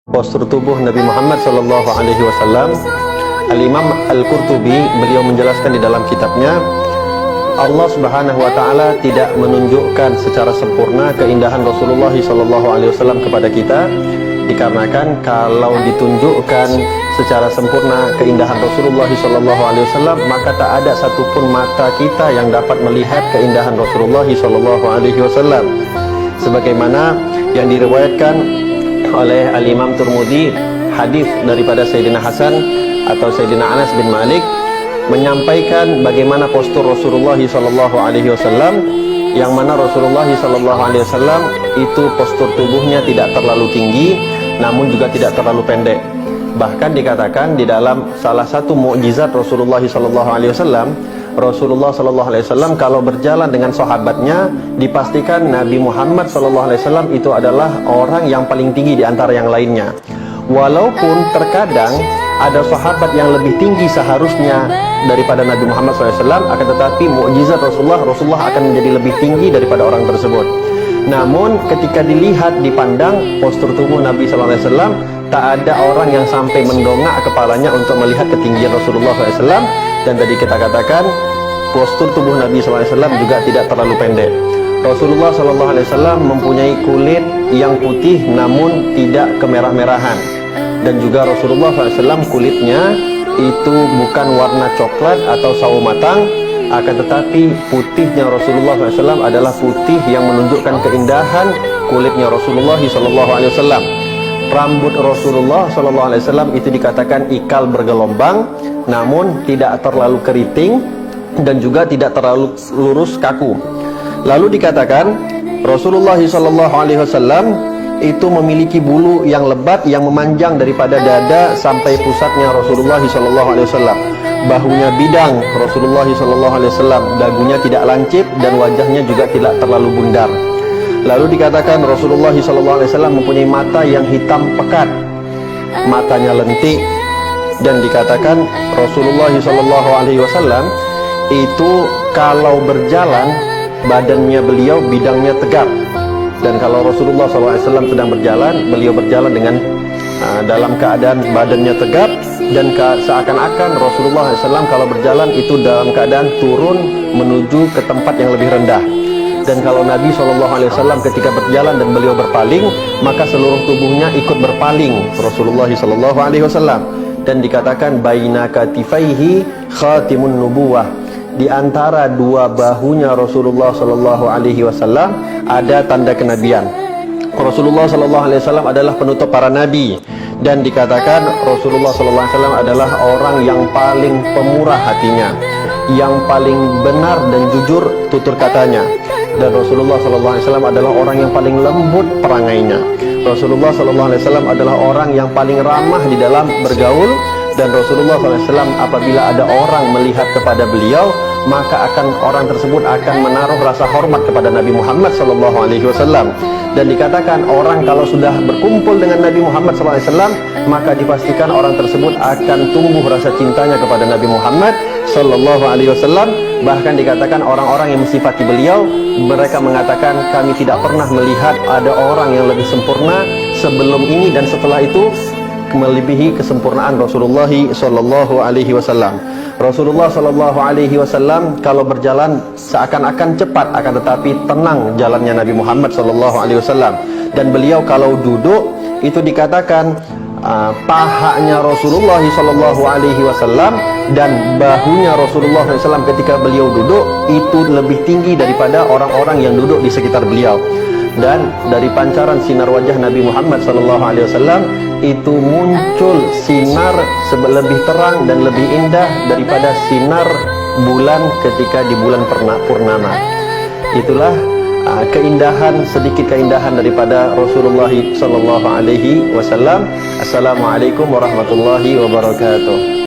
postur tubuh Nabi Muhammad Sallallahu Alaihi Wasallam. Al-Imam Al-Qurtubi beliau menjelaskan di dalam kitabnya, Allah Subhanahu Wa Taala tidak menunjukkan secara sempurna keindahan Rasulullah Sallallahu Alaihi Wasallam kepada kita, dikarenakan kalau ditunjukkan secara sempurna keindahan Rasulullah Sallallahu Alaihi Wasallam, maka tak ada satupun mata kita yang dapat melihat keindahan Rasulullah Sallallahu Alaihi Wasallam. Sebagaimana yang diriwayatkan oleh Al-Imam Tirmidzi, hadis daripada Sayyidina Hasan atau Sayyidina Anas bin Malik menyampaikan bagaimana postur Rasulullah Sallallahu Alaihi Wasallam, yang mana Rasulullah Sallallahu Alaihi Wasallam itu postur tubuhnya tidak terlalu tinggi, namun juga tidak terlalu pendek. Bahkan dikatakan di dalam salah satu mukjizat Rasulullah Sallallahu Alaihi Wasallam, Rasulullah Sallallahu Alaihi Wasallam kalau berjalan dengan sahabatnya, dipastikan Nabi Muhammad Sallallahu Alaihi Wasallam itu adalah orang yang paling tinggi di antara yang lainnya. Walaupun terkadang ada sahabat yang lebih tinggi seharusnya daripada Nabi Muhammad SAW, akan tetapi mukjizat Rasulullah akan menjadi lebih tinggi daripada orang tersebut. Namun ketika dilihat, dipandang postur tubuh Nabi SAW, tak ada orang yang sampai mendongak kepalanya untuk melihat ketinggian Rasulullah SAW. Dan tadi kita katakan postur tubuh Nabi SAW juga tidak terlalu pendek. Rasulullah SAW mempunyai kulit yang putih namun tidak kemerah-merahan. Dan juga Rasulullah SAW kulitnya itu bukan warna coklat atau sawo matang, akan tetapi putihnya Rasulullah SAW adalah putih yang menunjukkan keindahan kulitnya Rasulullah SAW. Rambut Rasulullah SAW itu dikatakan ikal bergelombang, namun tidak terlalu keriting dan juga tidak terlalu lurus kaku. Lalu dikatakan Rasulullah SAW itu memiliki bulu yang lebat yang memanjang daripada dada sampai pusatnya Rasulullah SAW. Bahunya bidang Rasulullah SAW, dagunya tidak lancip dan wajahnya juga tidak terlalu bundar. Lalu dikatakan Rasulullah SAW mempunyai mata yang hitam pekat, matanya lentik, dan dikatakan Rasulullah SAW itu kalau berjalan badannya beliau bidangnya tegap. Dan kalau Rasulullah SAW sedang berjalan, beliau berjalan dengan dalam keadaan badannya tegap, dan seakan-akan Rasulullah SAW kalau berjalan itu dalam keadaan turun menuju ke tempat yang lebih rendah. Dan kalau Nabi SAW ketika berjalan dan beliau berpaling, maka seluruh tubuhnya ikut berpaling Rasulullah SAW. Dan dikatakan baina katifaihi khatimun nubuwah, di antara dua bahunya Rasulullah SAW ada tanda kenabian. Rasulullah SAW adalah penutup para nabi, dan dikatakan Rasulullah SAW adalah orang yang paling pemurah hatinya, yang paling benar dan jujur tutur katanya. Dan Rasulullah SAW adalah orang yang paling lembut perangainya. Rasulullah SAW adalah orang yang paling ramah di dalam bergaul. Dan Rasulullah SAW apabila ada orang melihat kepada beliau, maka orang tersebut akan menaruh rasa hormat kepada Nabi Muhammad SAW. Dan dikatakan orang kalau sudah berkumpul dengan Nabi Muhammad SAW, maka dipastikan orang tersebut akan tumbuh rasa cintanya kepada Nabi Muhammad SAW. Bahkan dikatakan orang-orang yang mensifati beliau, mereka mengatakan kami tidak pernah melihat ada orang yang lebih sempurna sebelum ini dan setelah itu melebihi kesempurnaan Rasulullah Sallallahu Alaihi Wasallam. Rasulullah Sallallahu Alaihi Wasallam kalau berjalan seakan-akan cepat, akan tetapi tenang jalannya Nabi Muhammad Sallallahu Alaihi Wasallam. Dan beliau kalau duduk itu dikatakan pahanya Rasulullah Sallallahu Alaihi Wasallam dan bahunya Rasulullah SAW ketika beliau duduk itu lebih tinggi daripada orang-orang yang duduk di sekitar beliau. Dan dari pancaran sinar wajah Nabi Muhammad SAW itu muncul sinar lebih terang dan lebih indah daripada sinar bulan ketika di bulan purnama. Itulah keindahan, sedikit keindahan daripada Rasulullah SAW. Assalamualaikum warahmatullahi wabarakatuh.